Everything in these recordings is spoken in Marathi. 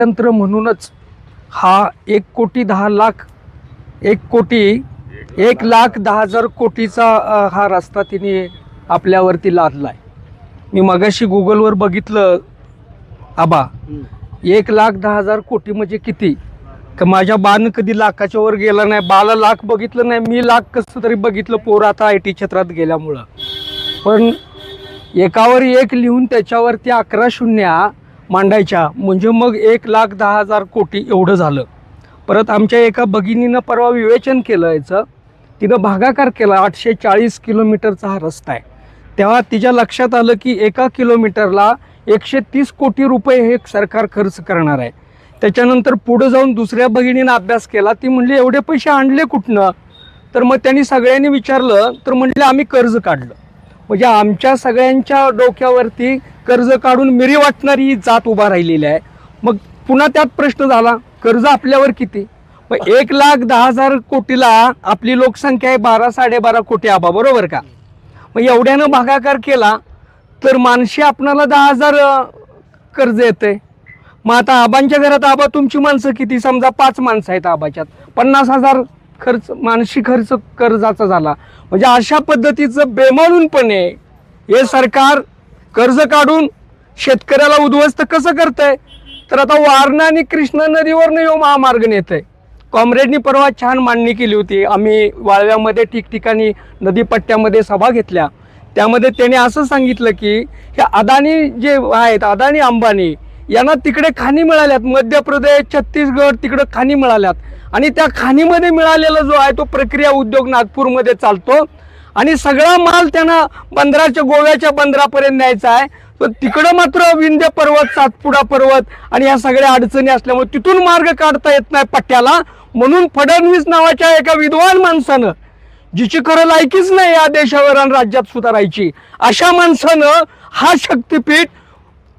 तंत्र म्हणूनच हा 1,10,10,000 कोटीचा हा रस्ता तिने आपल्यावरती लादलाय। मी मगाशी गुगलवर बघितलं आबा, 1,10,000 कोटी म्हणजे किती? का माझ्या बान कधी लाखाच्या वर गेला नाही, बाला लाख बघितलं नाही, मी लाख कसं तरी बघितलं पोर आता IT क्षेत्रात गेल्यामुळं। पण एकावर एक लिहून त्याच्यावरती 11 शून्या मांडायच्या म्हणजे मग 1,10,000 कोटी एवढं झालं। परत आमच्या एका भगिनीनं परवा विवेचन केलं याचं, तिनं भागाकार केला। 840 किलोमीटरचा हा रस्ता आहे। तेव्हा तिच्या लक्षात आलं की 1 किलोमीटरला 130 कोटी रुपये हे सरकार खर्च करणार आहे। त्याच्यानंतर पुढे जाऊन दुसऱ्या भगिनीनं अभ्यास केला, ती म्हणली एवढे पैसे आणले कुठनं? तर मग त्यांनी सगळ्यांनी विचारलं तर म्हणले आम्ही कर्ज काढलं। म्हणजे आमच्या सगळ्यांच्या डोक्यावरती कर्ज काढून मिरी वाटणारी ही जात उभा राहिलेली आहे। मग पुन्हा त्यात प्रश्न झाला, कर्ज आपल्यावर किती? मग 1,10,000 कोटीला आपली लोकसंख्या आहे 12-12.5 कोटी आबा, बरोबर का? मग एवढ्यानं भागाकार केला तर माणशी आपणाला 10,000 कर्ज येते। मग आता आबांच्या घरात आबा तुमची माणसं किती? समजा 5 माणसं आहेत आबाच्यात, 50,000 खर्च मानसी खर्च कर्जाचा झाला। म्हणजे अशा पद्धतीचं बेमालूनपणे हे सरकार कर्ज काढून शेतकऱ्याला उद्ध्वस्त कसं करतंय? तर आता वारणा आणि कृष्णा नदीवरनं यो महामार्ग नेतंय। कॉम्रेडनी परवा छान मांडणी केली होती, आम्ही वाळव्यामध्ये ठिकठिकाणी नदीपट्ट्यामध्ये सभा घेतल्या। त्यामध्ये त्याने असं सांगितलं की हे अदानी जे आहेत, अदानी अंबानी यांना तिकडे खाणी मिळाल्यात, मध्य प्रदेश छत्तीसगड तिकडे खाणी मिळाल्यात आणि त्या खाणीमध्ये मिळालेला जो आहे तो प्रक्रिया उद्योग नागपूरमध्ये चालतो आणि सगळा माल त्यांना बंदराच्या गोव्याच्या बंदरापर्यंत न्यायचा आहे। पण तिकडं मात्र विंध्य पर्वत, सातपुडा पर्वत आणि ह्या सगळ्या अडचणी असल्यामुळे तिथून मार्ग काढता येत नाही पट्ट्याला। म्हणून फडणवीस नावाच्या एका विद्वान माणसानं, जिची खरं लायकीच नाही या देशावर आणि राज्यात सुधारायची, अशा माणसानं हा शक्तीपीठ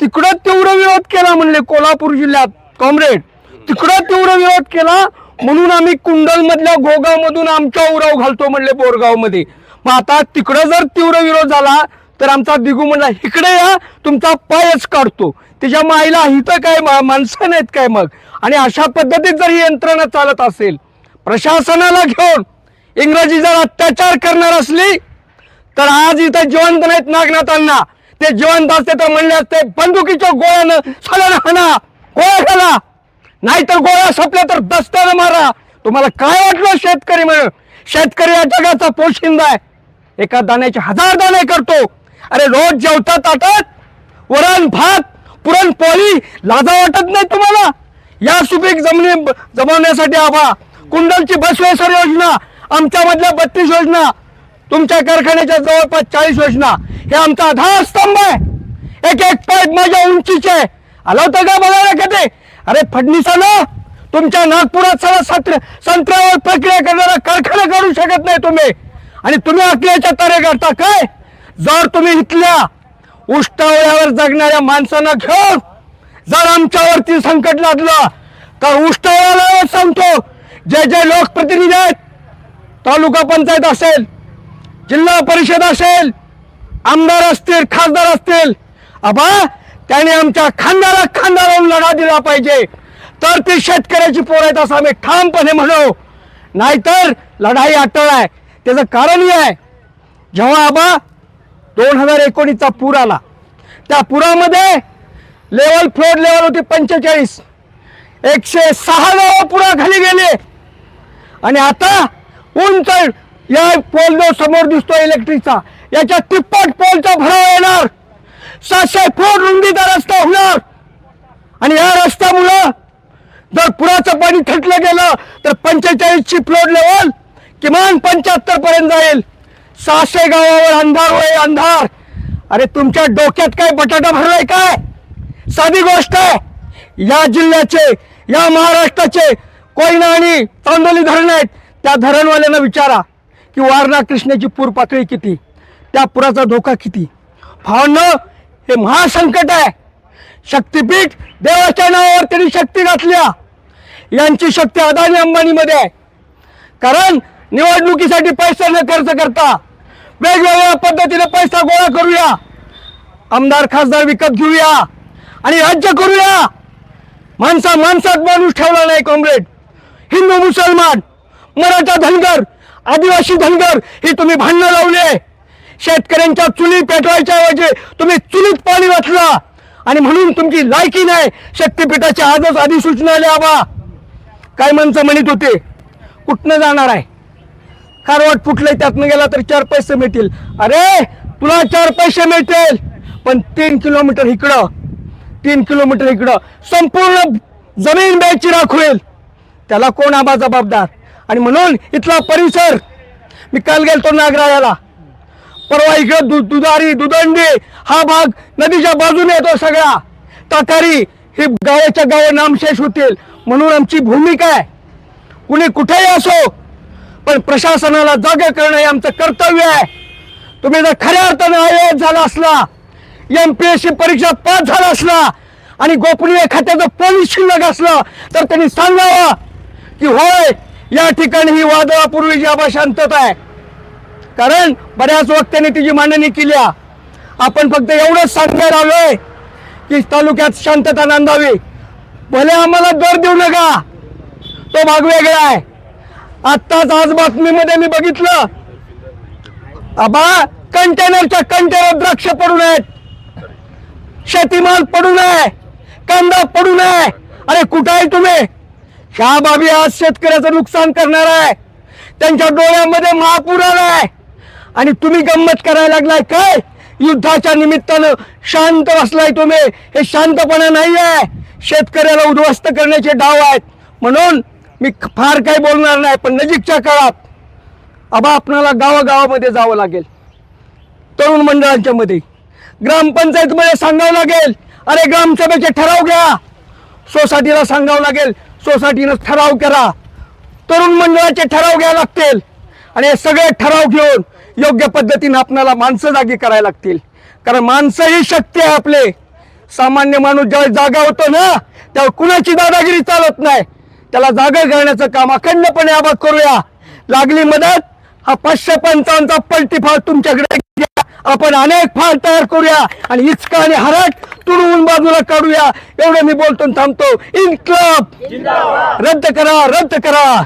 तिकडं तीव्र विरोध केला। म्हणले कोल्हापूर जिल्ह्यात कॉम्रेड तिकडं तीव्र विरोध केला, म्हणून आम्ही कुंडलमधल्या घोगावमधून आमच्या उराव घालतो म्हणले बोरगावमध्ये। मग आता तिकडं जर तीव्र विरोध झाला तर आमचा दिगू म्हणला इकडे या, तुमचा पायच काढतो। त्याच्या माईला हिथं काय माणसं नाहीत काय मग? आणि अशा पद्धतीत जर ही यंत्रणा चालत असेल, प्रशासनाला घेऊन इंग्रजी जर अत्याचार करणार असली तर आज इथं जिवंत नाहीत नागनाथांना, ते जिवंत असते तर म्हणले असते बंदुकीच्या गोळ्यानं सगळ्यांना हाणा, गोळ्या घाला, नाहीतर गोळ्या संपल्या तर दस्त्यानं मारा। तुम्हाला काय वाटलं शेतकरी म्हणून? शेतकरी या जगाचा पोशिंदा आहे, एका दाण्याचे 1000 दाणे करतो। अरे रोज जेवता ताटात वरण भात पुरणपोळी, लाजा वाटत नाही तुम्हाला? या सुपीक जमिनी जमवण्यासाठी आबा कुंडलची बसवेश्वर योजना, आमच्यामधल्या 32 योजना, तुमच्या कारखान्याच्या जवळपास 40 योजना, हे आमचा आधारस्तंभ आहे। एक पाय माझ्या उंचीचे आला होता का बघायला कधी? अरे फडणवीसानं तुमच्या नागपुरात संत्र्यावर प्रक्रिया करणारा कारखाना काढू शकत नाही तुम्ही, आणि तुम्ही अकल्याच्या तारे करता काय? जर तुम्ही इथल्या उष्टावळ्यावर जगणाऱ्या माणसांना घेऊन जर आमच्यावरती संकट लादलं तर उष्टावळ्याला सांगतो, जे जे लोकप्रतिनिधी आहेत, तालुका पंचायत असेल, जिल्हा परिषद असेल, आमदार असतील, खासदार असतील, आबा त्याने आमच्या खांद्याला खांदा लावून लढा दिला पाहिजे, तर ती शेतकऱ्याची पोर आहेत असं आम्ही ठामपणे म्हणू। नाहीतर लढाई अटळ आहे। त्याचं कारण हे आहे, जेव्हा आबा 2019चा पूर आला, त्या पुरामध्ये फ्लोड लेवल होती 45, 106 गावं पुराखाली गेले। आणि आता उंच या पोल जो समोर दिसतो इलेक्ट्रिकचा, याच्या तिप्पट पोलचा भराव येणार, 700 फूट रुंदीचा रस्ता होणार। आणि या रस्त्यामुळं जर पुराचं पाणी थटलं गेलं तर 45ची फ्लोड लेवल किमान 75 पर्यंत जाईल। 600 गावावर अंधार होय अंधार। अरे तुमच्या डोक्यात काय बटाटा भरलाय काय? साधी गोष्ट आहे, या जिल्ह्याचे, या महाराष्ट्राचे कोयना आणि चांदोली धरण आहेत, त्या धरणवाल्यांना विचारा की वारणा कृष्णेची पूर पातळी किती, त्या पुराचा धोका किती। भावनो, हे महासंकट आहे। शक्तीपीठ देवाच्या नावावर त्यांनी शक्ती घातल्या, यांची शक्ती अदानी अंबानीमध्ये आहे। कारण निवडणुकीसाठी पैसा न खर्च करता वेगवेगळ्या पद्धतीने पैसा गोळा करूया, आमदार खासदार विकत घेऊया आणि राज्य करूया। माणसात माणूस ठेवला नाही कॉम्रेड. हिंदू मुसलमान, मराठा धनगर, आदिवासी धनगर ही तुम्ही भांडणं लावले. शेतकऱ्यांच्या चुली पेटवायच्या ऐवजी तुम्ही चुलीत पाणी वाचला आणि म्हणून तुमची लायकी नाही. शक्तीपीठाच्या आजच अधिसूचना आल्या. आबा काय माणसं म्हणत होते कुठनं जाणार आहे, कारवाट फुटलंय त्यातनं गेला तर 4 पैसे मिळतील. अरे तुला 4 पैसे मिळतील पण 3 किलोमीटर इकडं 3 किलोमीटर इकडं संपूर्ण जमीन बेचिराख होईल. त्याला कोण आबा जबाबदार? आणि म्हणून इथला परिसर, मी काल गेलतो नागराळ्याला, परवा इकडं दुधारी दुदंडी हा भाग नदीच्या बाजूने येतो सगळा. ताकारी ही गावाच्या गाव नामशेष होतील. म्हणून आमची भूमिका आहे, कुणी कुठेही असो पण प्रशासनाला जागे करणं हे आमचं कर्तव्य आहे. तुम्ही जर खऱ्या अर्थानं IAS झाला असला, MPSC परीक्षा पास झाला असला आणि गोपनीय खात्याचं पोलीस शिल्लक असलं तर त्यांनी सांगावं की होय या ठिकाणी ही वादळापूर्वीची आबा शांतता आहे. कारण बऱ्याच वक्त्यांनी तिची मांडणी केली. आपण फक्त एवढंच सांगायला आलोय की तालुक्यात शांतता नांदावी. भले आम्हाला दर देऊ नका, तो भाग वेगळा आहे. आत्ताच आज बातमीमध्ये मी बघितलं आबा कंटेनरच्या कंटेनर द्राक्ष पडून आहेत, शेतीमाल पडून आहे, कांदा पडून आहे. अरे कुठं आहे तुम्ही? ह्या बाबी आज शेतकऱ्याचं नुकसान करणार आहे. त्यांच्या डोळ्यामध्ये महापूर आलाय आणि तुम्ही गंमत करायला लागलाय काय? युद्धाच्या निमित्तानं शांत बसलाय तुम्ही. हे शांतपणा नाही आहे, शेतकऱ्याला उद्ध्वस्त करण्याचे डाव आहेत. म्हणून मी फार काही बोलणार नाही, पण नजीकच्या काळात आबा आपणाला गावागावामध्ये जावं लागेल, तरुण मंडळांच्या मध्ये, ग्रामपंचायतमध्ये सांगावं लागेल. अरे ग्रामसभेचे ठराव घ्या, सोसायटीला सांगावं लागेल, सोसायटीनं ठराव करा, तरुण मंडळाचे ठराव घ्यावे लागतील आणि हे सगळे ठराव घेऊन योग्य पद्धतीने आपल्याला माणसं जागी करायला लागतील. कारण माणसं ही शक्ती आहे आपले. सामान्य माणूस ज्यावेळेस जागा होतो ना त्यावेळेस कुणाची दादागिरी चालत नाही. त्याला जागा करण्याचं काम अखंडपणे आबा करूया. लागली मदत, हा 555चा पलटी फाळ तुमच्याकडे घ्या. आपण अनेक फाळ तयार करूया आणि इचका आणि हरट तुडवून बाजूला काढूया. एवढं मी बोलतो थांबतो. इन्क्लाब रद्द करा, रद्द करा.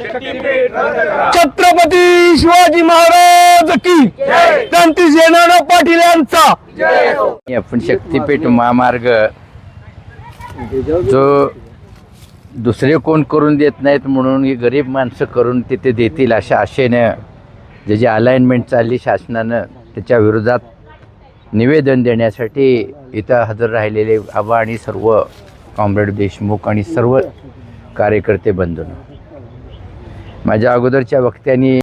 छत्रपती शिवाजी महाराज की क्रांतीसेनानी पाटील यांचा. आपण शक्तीपीठ महामार्ग जो दुसरे कोण करून देत नाहीत म्हणून ही गरीब माणसं करून तिथे देतील अशा आशेनं ज्याची अलाइनमेंट चालली शासनानं, त्याच्या विरोधात निवेदन देण्यासाठी इथं हजर राहिलेले आबा आणि सर्व कॉम्रेड देशमुख आणि सर्व कार्यकर्ते बंधूंनो, माझ्या अगोदरच्या वक्त्यांनी